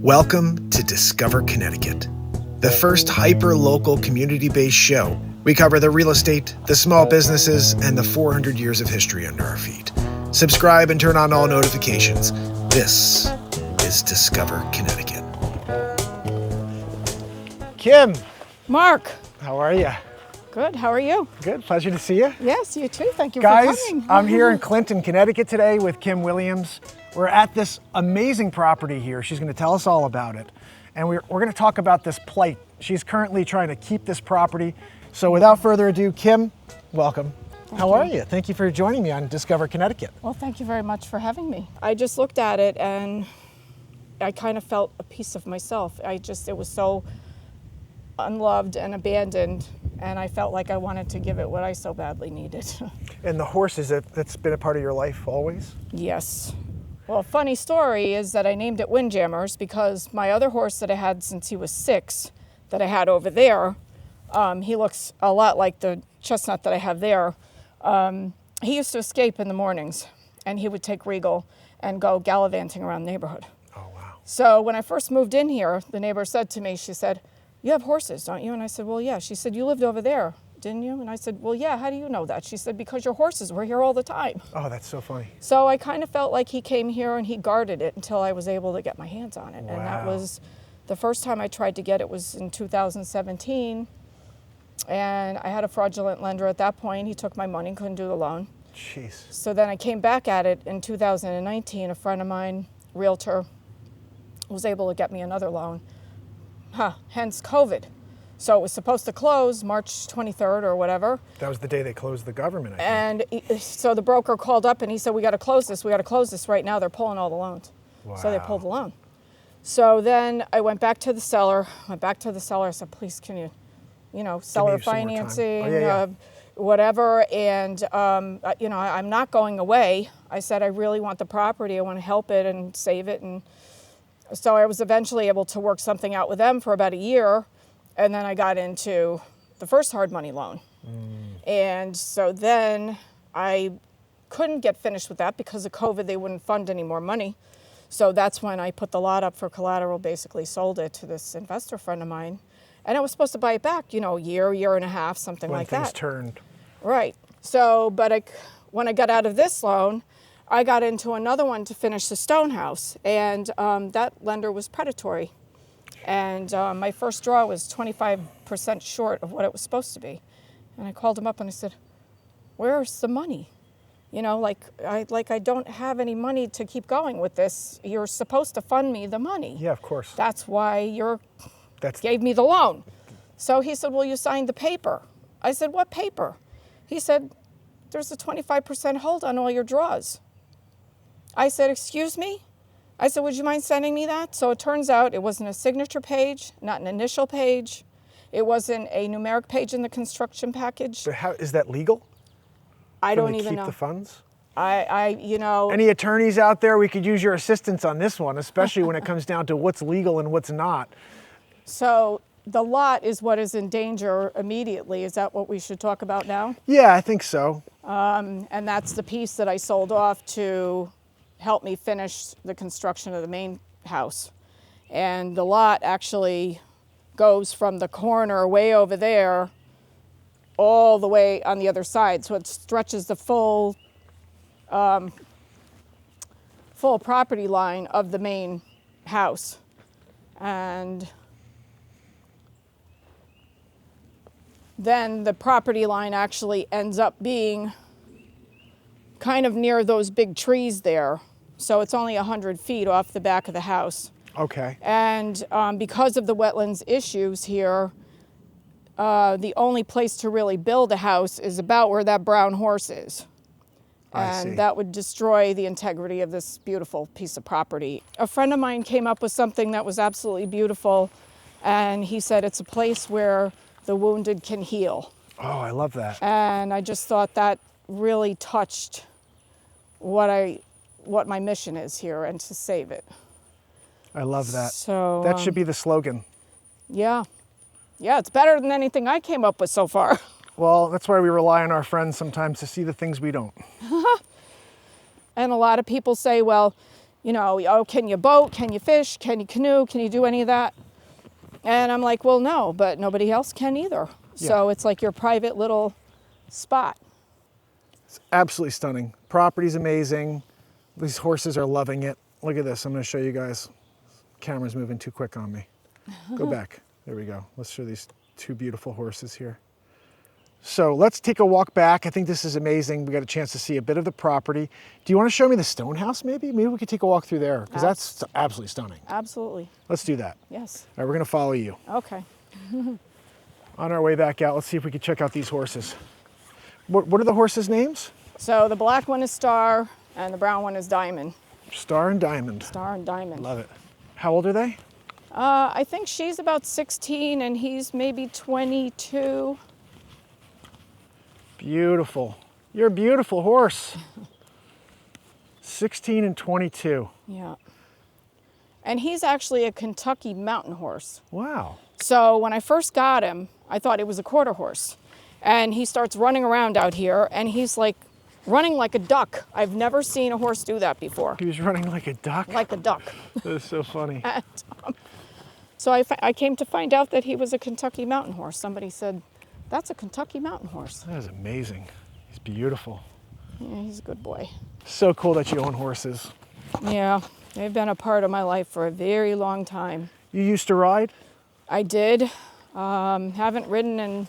Welcome to Discover Connecticut, the first hyper-local community-based show. We cover the real estate, the small businesses, and the 400 years of history under our feet. Subscribe and turn on all notifications. This is Discover Connecticut. Kim. Mark. How are you? Good, how are you? Good, pleasure to see you. Yes, you too, thank you for Guys, coming. I'm here in Clinton, Connecticut today with Kim Williams. We're at this amazing property here. She's going to tell us all about it. And we're going to talk about this plight. She's currently trying to keep this property. So without further ado, Kim, welcome. How are you? Thank you for joining me on Discover Connecticut. Well, thank you very much for having me. I just looked at it and I kind of felt a piece of myself. It was so unloved and abandoned, and I felt like I wanted to give it what I so badly needed. And the horses, that's been a part of your life always? Yes. Well, a funny story is that I named it Windjammers because my other horse that I had since he was 6, that I had over there, he looks a lot like the chestnut that I have there. He used to escape in the mornings, and he would take Regal and go gallivanting around the neighborhood. Oh, wow. So when I first moved in here, the neighbor said to me, she said, "You have horses, don't you?" And I said, "Well, yeah." She said, "You lived over there, didn't you?" And I said, "Well, yeah, how do you know that?" She said, "Because your horses were here all the time." Oh, that's so funny. So I kind of felt like he came here and he guarded it until I was able to get my hands on it. Wow. And that was the first time I tried to get it was in 2017. And I had a fraudulent lender at that point. He took my money, couldn't do the loan. Jeez. So then I came back at it in 2019. A friend of mine, realtor, was able to get me another loan. Hence COVID. So it was supposed to close March 23rd or whatever. That was the day they closed the government, I think. And so the broker called up and he said, we got to close this right now. They're pulling all the loans. Wow. So they pulled the loan. So then I went back to the seller. I said, please, can you seller financing, whatever. And, I'm not going away. I said, I really want the property. I want to help it and save it. And so I was eventually able to work something out with them for about a year. And then I got into the first hard money loan. And so then I couldn't get finished with that because of COVID. They wouldn't fund any more money. So that's when I put the lot up for collateral, basically sold it to this investor friend of mine. And I was supposed to buy it back, a year and a half, something like that. When things turned. Right. So, but when I got out of this loan, I got into another one to finish the stone house. And that lender was predatory. And my first draw was 25% short of what it was supposed to be. And I called him up and I said, "Where's the money? I don't have any money to keep going with this. You're supposed to fund me the money." Yeah, of course. That's why gave me the loan. So he said, "Well, you signed the paper." I said, "What paper?" He said, "There's a 25% hold on all your draws." I said, "Excuse me?" I said, "Would you mind sending me that?" So it turns out it wasn't a signature page, not an initial page. It wasn't a numeric page in the construction package. But how is that legal? I don't even know. Keep the funds? Any attorneys out there, we could use your assistance on this one, especially when it comes down to what's legal and what's not. So the lot is what is in danger immediately. Is that what we should talk about now? Yeah, I think so. And that's the piece that I sold off to help me finish the construction of the main house. And the lot actually goes from the corner way over there all the way on the other side. So it stretches the full property line of the main house. And then the property line actually ends up being kind of near those big trees there. So it's only 100 feet off the back of the house. Okay. And because of the wetlands issues here, the only place to really build a house is about where that brown horse is. And that would destroy the integrity of this beautiful piece of property. A friend of mine came up with something that was absolutely beautiful. And he said it's a place where the wounded can heal. Oh, I love that. And I just thought that really touched what my mission is here and to save it. I love that. So that should be the slogan. Yeah. Yeah, it's better than anything I came up with so far. Well, that's why we rely on our friends sometimes to see the things we don't. And a lot of people say, well, you know, oh, can you boat? Can you fish? Can you canoe? Can you do any of that? And I'm like, well, no, but nobody else can either. Yeah. So it's like your private little spot. It's absolutely stunning. Property's amazing. These horses are loving it. Look at this. I'm going to show you guys. Camera's moving too quick on me. Go back. There we go. Let's show these two beautiful horses here. So let's take a walk back. I think this is amazing. We got a chance to see a bit of the property. Do you want to show me the stone house maybe? Maybe we could take a walk through there because that's absolutely stunning. Absolutely. Let's do that. Yes. All right, we're going to follow you. Okay. On our way back out, let's see if we can check out these horses. What are the horses' names? So the black one is Star and the brown one is Diamond. Star and Diamond. Star and Diamond. Love it. How old are they? I think she's about 16 and he's maybe 22. Beautiful. You're a beautiful horse. 16 and 22. Yeah. And he's actually a Kentucky mountain horse. Wow. So when I first got him, I thought it was a quarter horse. And he starts running around out here and he's like running like a duck. I've never seen a horse do that before. He was running like a duck? Like a duck. That is so funny. And, so I came to find out that he was a Kentucky mountain horse. Somebody said, that's a Kentucky mountain horse. That is amazing. He's beautiful. Yeah, he's a good boy. So cool that you own horses. Yeah, they've been a part of my life for a very long time. You used to ride? I did. Haven't ridden in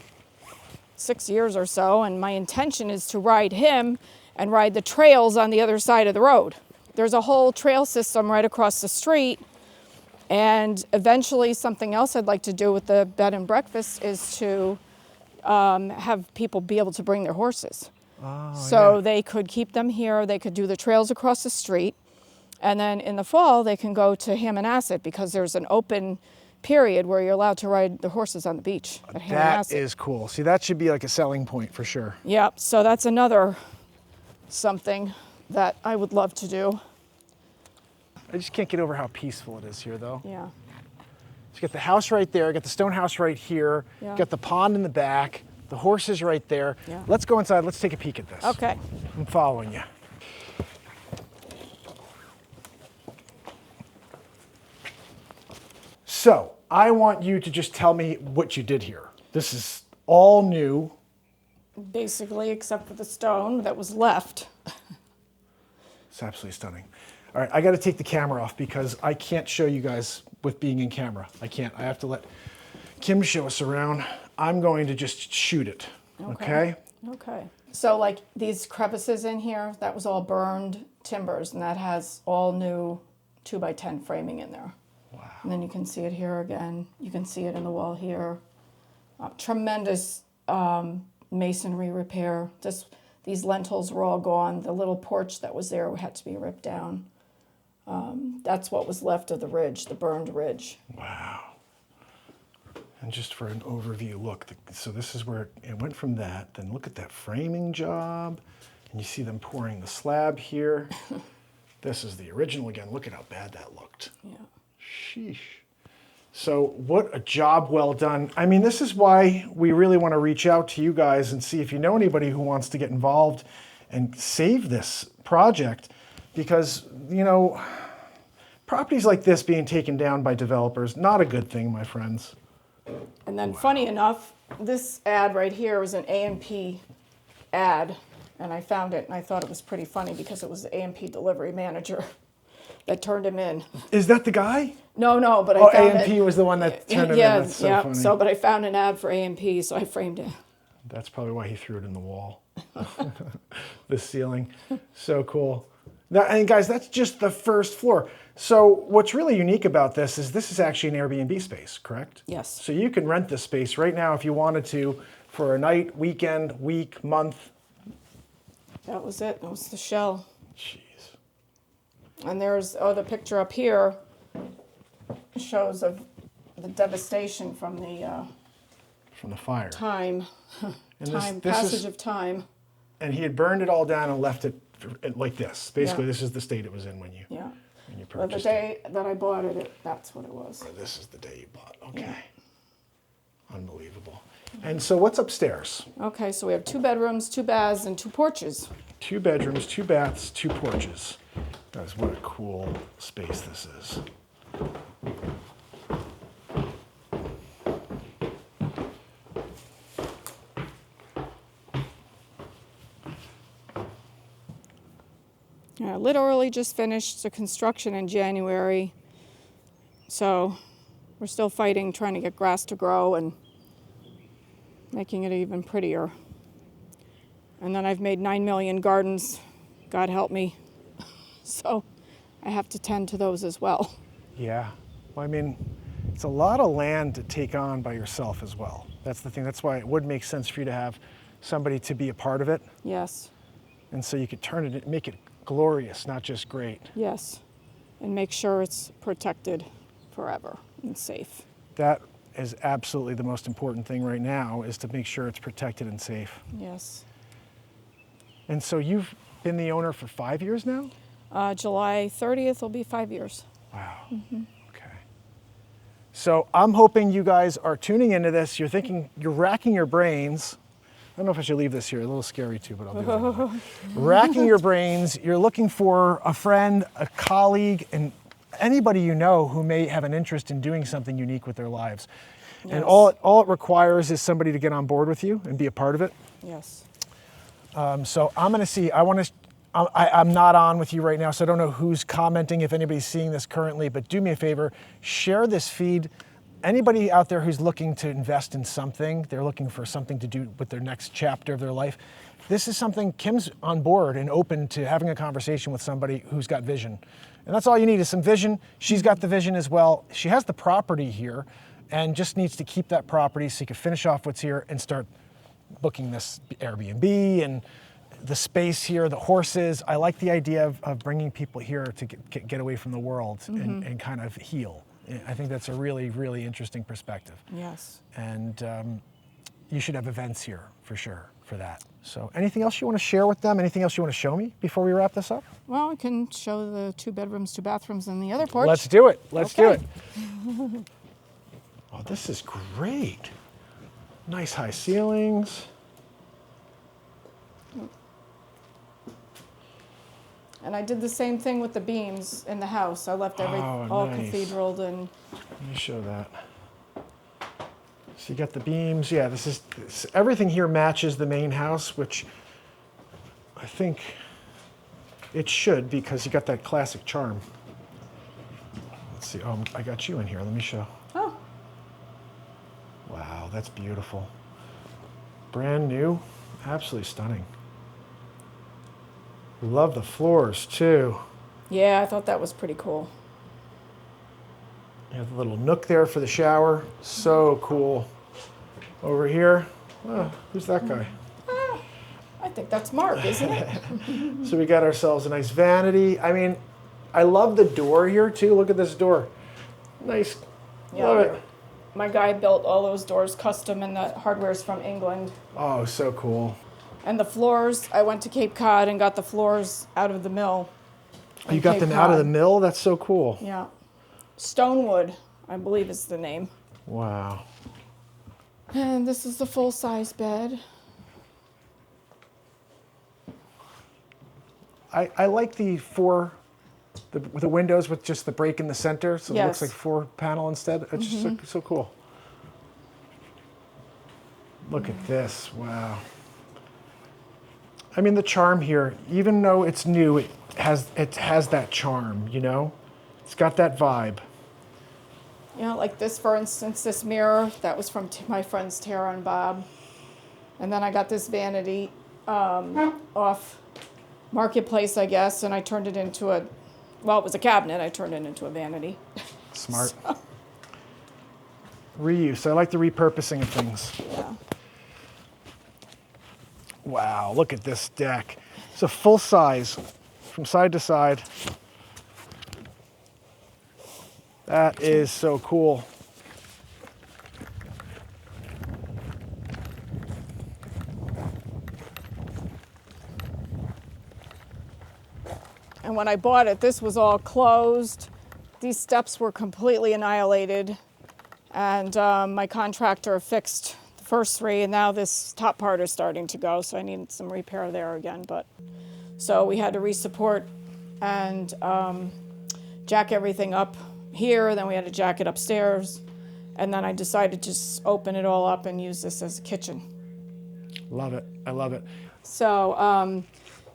6 years or so, and my intention is to ride him and ride the trails on the other side of the road. There's a whole trail system right across the street, and eventually something else I'd like to do with the bed and breakfast is to have people be able to bring their horses. Oh, so yeah. they could keep them here, they could do the trails across the street, and then in the fall they can go to Hammonasset because there's an open period where you're allowed to ride the horses on the beach at Hammonasset. That is cool. See, that should be like a selling point for sure. Yep, so that's another something that I would love to do. I just can't get over how peaceful it is here though. Yeah. So you got the house right there, you got the stone house right here, Yeah. you got the pond in the back, the horses right there. Yeah. Let's go inside, let's take a peek at this. Okay. I'm following you. So, I want you to just tell me what you did here. This is all new. Basically, except for the stone that was left. It's absolutely stunning. All right, I got to take the camera off because I can't show you guys with being in camera. I can't. I have to let Kim show us around. I'm going to just shoot it. Okay? Okay. So like these crevices in here, that was all burned timbers, and that has all new 2x10 framing in there. Wow. And then you can see it here again. You can see it in the wall here. Tremendous masonry repair. These lentils were all gone. The little porch that was there had to be ripped down. That's what was left of the ridge, the burned ridge. Wow. And just for an overview, look, so this is where it went from that, then look at that framing job, and you see them pouring the slab here. This is the original again. Look at how bad that looked. Yeah. Sheesh. So what a job well done. I mean, this is why we really want to reach out to you guys and see if you know anybody who wants to get involved and save this project, because, you know, properties like this being taken down by developers, not a good thing, my friends. And then funny enough, this ad right here was an A&P ad, and I found it and I thought it was pretty funny because it was the A&P delivery manager that turned him in. Is that the guy? No, but I found A&P was the one that turned him in. Yeah, That's so funny. So, but I found an ad for A&P, so I framed it. That's probably why he threw it in the wall. The ceiling. So cool. Now, and guys, that's just the first floor. So what's really unique about this is actually an Airbnb space, correct? Yes. So you can rent this space right now if you wanted to for a night, weekend, week, month. That was it. That was the shell. Jeez. And there's the picture up here shows of the devastation from the fire. time, And passage of time. And he had burned it all down and left it like this. Basically, Yeah. This is the state it was in when you Yeah. purchased But the day that I bought it, that's what it was. it. This is the day you bought. Okay. Yeah. Unbelievable. And so what's upstairs? Okay, so we have 2 bedrooms, 2 baths, and 2 porches. 2 bedrooms, 2 baths, 2 porches. Guys, what a cool space this is. Yeah, literally just finished the construction in January. So we're still fighting, trying to get grass to grow and making it even prettier. And then I've made 9 million gardens, God help me. So I have to tend to those as well. Yeah, well, I mean, it's a lot of land to take on by yourself as well. That's the thing. That's why it would make sense for you to have somebody to be a part of it. Yes. And so you could turn it, make it glorious, not just great. Yes. And make sure it's protected forever and safe. That is absolutely the most important thing right now, is to make sure it's protected and safe. Yes. And so you've been the owner for 5 years now? July 30th will be 5 years. Wow. Okay. So I'm hoping you guys are tuning into this. You're thinking, you're racking your brains. I don't know if I should leave this here. A little scary too, but I'll do it anyway. Racking your brains. You're looking for a friend, a colleague, and anybody you know who may have an interest in doing something unique with their lives. Yes. And all it requires is somebody to get on board with you and be a part of it. Yes. So I'm going to see. I'm not on with you right now, so I don't know who's commenting, if anybody's seeing this currently, but do me a favor, share this feed. Anybody out there who's looking to invest in something, they're looking for something to do with their next chapter of their life. This is something Kim's on board and open to having a conversation with somebody who's got vision. And that's all you need, is some vision. She's got the vision as well. She has the property here and just needs to keep that property so you can finish off what's here and start booking this Airbnb and the space here, the horses. I like the idea of bringing people here to get away from the world and kind of heal. I think that's a really, really interesting perspective. Yes. And you should have events here for sure for that. So anything else you want to share with them? Anything else you want to show me before we wrap this up? Well, we can show the 2 bedrooms, 2 bathrooms, and the other porch. Let's do it. Let's do Okay. it. Oh, this is great. Nice high ceilings. And I did the same thing with the beams in the house. I left all nice. cathedraled and. Let me show that. So you got the beams. Yeah, everything here matches the main house, which I think it should, because you got that classic charm. Let's see. Oh, I got you in here. Let me show. Oh. Wow, that's beautiful. Brand new. Absolutely stunning. Love the floors too. Yeah, I thought that was pretty cool. You have a little nook there for the shower. So cool. Over here, who's that guy? I think that's Mark, isn't it? So we got ourselves a nice vanity. I mean, I love the door here too. Look at this door. Nice. Yeah, love it. My guy built all those doors custom, and the hardware's from England. Oh, so cool. And the floors, I went to Cape Cod and got the floors out of the mill. You got them out of the mill? That's so cool. Yeah. Stonewood, I believe is the name. Wow. And this is the full-size bed. I like the windows with just the break in the center, so it looks like 4-panel instead. It's just so cool. Look at this, wow. I mean, the charm here, even though it's new, it has that charm, you know? It's got that vibe. Yeah, like this, for instance, this mirror, that was from my friends Tara and Bob. And then I got this vanity off Marketplace, I guess, and I turned it into it was a cabinet. I turned it into a vanity. Smart. So. Reuse. I like the repurposing of things. Yeah. Wow, look at this deck. It's a full size from side to side. That is so cool. And when I bought it, this was all closed. These steps were completely annihilated. And my contractor fixed the first 3, and now this top part is starting to go, so I need some repair there again. So we had to re-support and jack everything up here. Then we had to jack it upstairs. And then I decided to just open it all up and use this as a kitchen. Love it. I love it. So,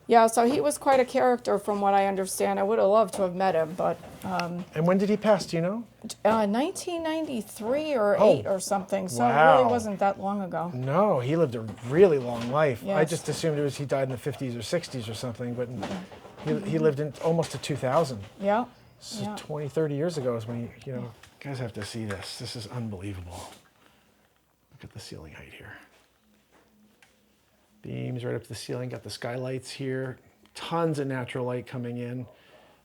yeah, so he was quite a character from what I understand. I would have loved to have met him, but... and when did he pass, do you know? 1993 or 8 or something, so it really wasn't that long ago. No, he lived a really long life. Yes. I just assumed it was he died in the 50s or 60s or something, but he lived in almost to 2000. Yeah. So Yeah. 20, 30 years ago is when he, you know, you guys have to see this. This is unbelievable. Look at the ceiling height here. Beams right up to the ceiling, got the skylights here. Tons of natural light coming in.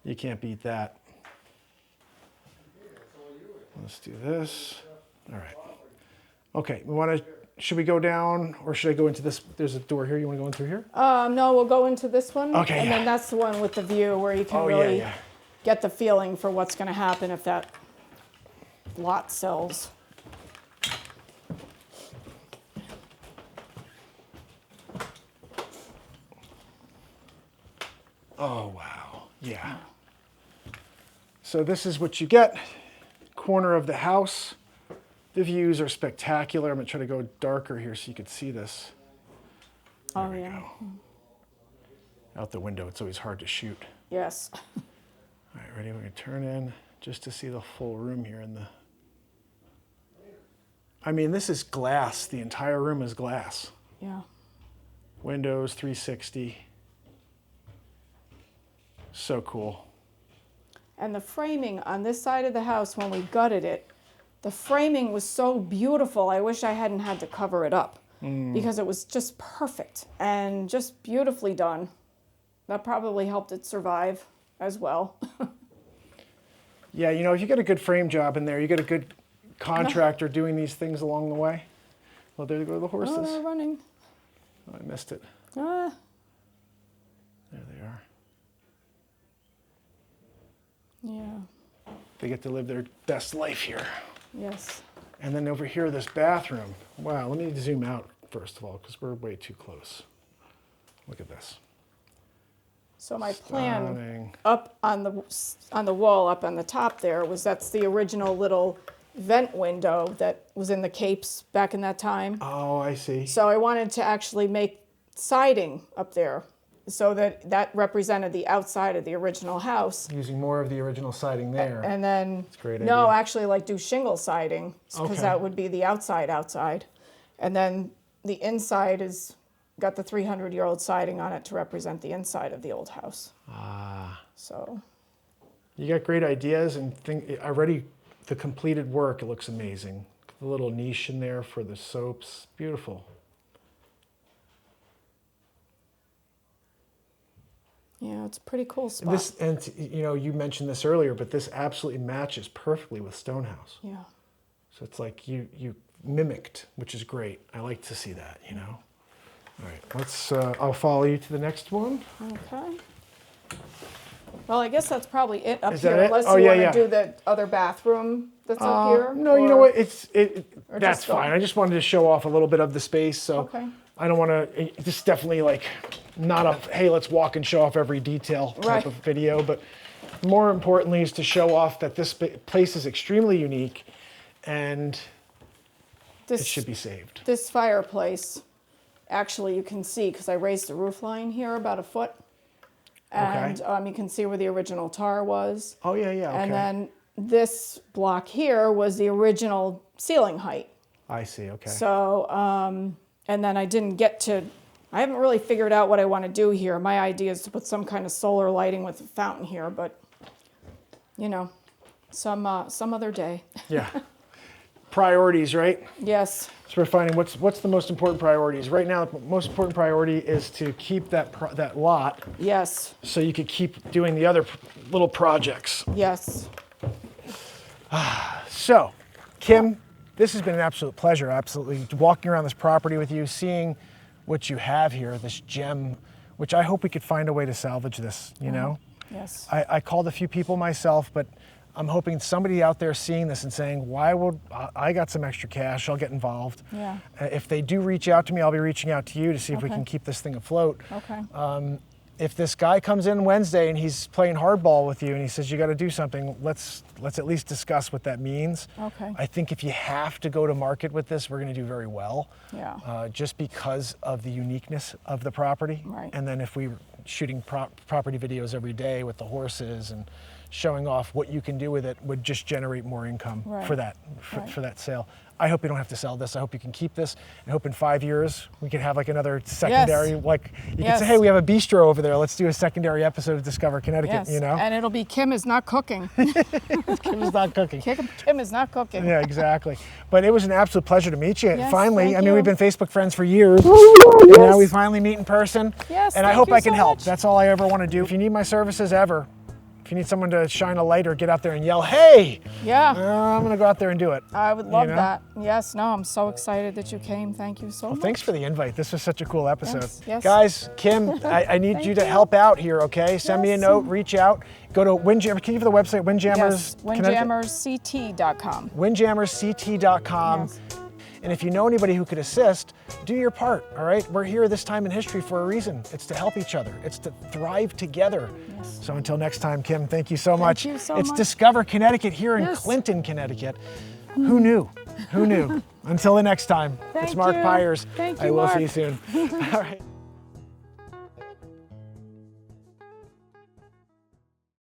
You can't beat that. Let's do this. All right. Okay, should we go down or should I go into this? There's a door here. You want to go in through here? No, we'll go into this one. Okay, and yeah. then that's the one with the view where you can Oh, really yeah. get the feeling for what's going to happen if that lot sells. Oh, wow. Yeah. So this is what you get. Corner of the house. The views are spectacular. I'm going to try to go darker here so you can see this. Oh, yeah. Out the window, it's always hard to shoot. Yes. All right, ready? We're going to turn in just to see the full room here. I mean, this is glass. The entire room is glass. Yeah. Windows, 360. So cool. And the framing on this side of the house, when we gutted it, the framing was so beautiful. I wish I hadn't had to cover it up because it was just perfect and just beautifully done. That probably helped it survive as well. Yeah, you know, if you get a good frame job in there, you get a good contractor doing these things along the way. Well, there go the horses. Oh, they're running. Oh, I missed it. Ah. There they are. Yeah. They get to live their best life here. Yes. And then over here, this bathroom. Wow, let me zoom out first of all, because we're way too close. Look at this. So my plan Stunning. up on the wall up on the top there was that's the original little vent window that was in the Capes back in that time. Oh, I see. So I wanted to actually make siding up there so that represented the outside of the original house. Using more of the original siding there. And then, That's a great no, idea. actually like do shingle siding because Okay. that would be the outside. And then the inside is got the 300-year-old siding on it to represent the inside of the old house. Ah. So, You got great ideas and already the completed work, it looks amazing. The little niche in there for the soaps, beautiful. yeah, it's a pretty cool spot. And you know, you mentioned this earlier, but this absolutely matches perfectly with Stonehouse. Yeah. So it's like you mimicked, which is great. I like to see that, you know. All right, I'll follow you to the next one. Okay. Well, I guess that's probably it up Is here, that it? unless Oh, you yeah, want to yeah. do the other bathroom that's up here. No, you know what? That's just fine. go. I just wanted to show off a little bit of the space. So Okay. I don't want to. This is definitely like not a hey, let's walk and show off every detail type Right. of video, but more importantly is to show off that this place is extremely unique, and This, it should be saved. This fireplace, actually, you can see because I raised the roof line here about a foot, and you can see where the original tar was. Oh yeah, yeah. Okay. And then this block here was the original ceiling height. I see. Okay. So, and then I haven't really figured out what I want to do here. My idea is to put some kind of solar lighting with a fountain here, but, you know, some other day. Yeah. Priorities, right? Yes. So we're finding what's the most important priorities. Right now, the most important priority is to keep that lot Yes. so you could keep doing the other little projects. Yes. So, Kim, this has been an absolute pleasure, absolutely, walking around this property with you, seeing what you have here, this gem, which I hope we could find a way to salvage this, you know? Yes. I called a few people myself, but I'm hoping somebody out there seeing this and saying, why would I got some extra cash, I'll get involved. Yeah. If they do reach out to me, I'll be reaching out to you to see if we Okay. can keep this thing afloat. Okay. if this guy comes in Wednesday and he's playing hardball with you and he says you got to do something, let's at least discuss what that means. Okay. I think if you have to go to market with this, we're going to do very well. Yeah. Just because of the uniqueness of the property. Right. And then if we were shooting property videos every day with the horses and showing off what you can do with it would just generate more income for that for that sale. I hope you don't have to sell this. I hope you can keep this. I hope in 5 years we can have like another secondary, like you can say, hey, we have a bistro over there. Let's do a secondary episode of Discover Connecticut, you know? And it'll be Kim is not cooking. Kim is not cooking. Kim is not cooking. Yeah, exactly. But it was an absolute pleasure to meet you. Yes, finally, I mean, you. we've been Facebook friends for years. And now we finally meet in person. Yes, and I hope I can so help. much. That's all I ever want to do. If you need my services ever, if you need someone to shine a light or get out there and yell, hey, yeah, I'm going to go out there and do it. I would love that. Yes, no, I'm so excited that you came. Thank you so much. Thanks for the invite. This was such a cool episode. Yes. Guys, Kim, I need you to help out here, okay? Send me a note, reach out. Go to Windjammer. Can you give the website? Windjammers? Yes, windjammersct.com. Windjammersct.com. Yes. And if you know anybody who could assist, do your part, all right? We're here this time in history for a reason. It's to help each other. It's to thrive together. Yes. So until next time, Kim, thank you so much. Thank you so it's much. Discover Connecticut here in Clinton, Connecticut. Who knew? Who knew? Until the next time, it's Mark Pires. Thank you, I will Mark. see you soon. All right.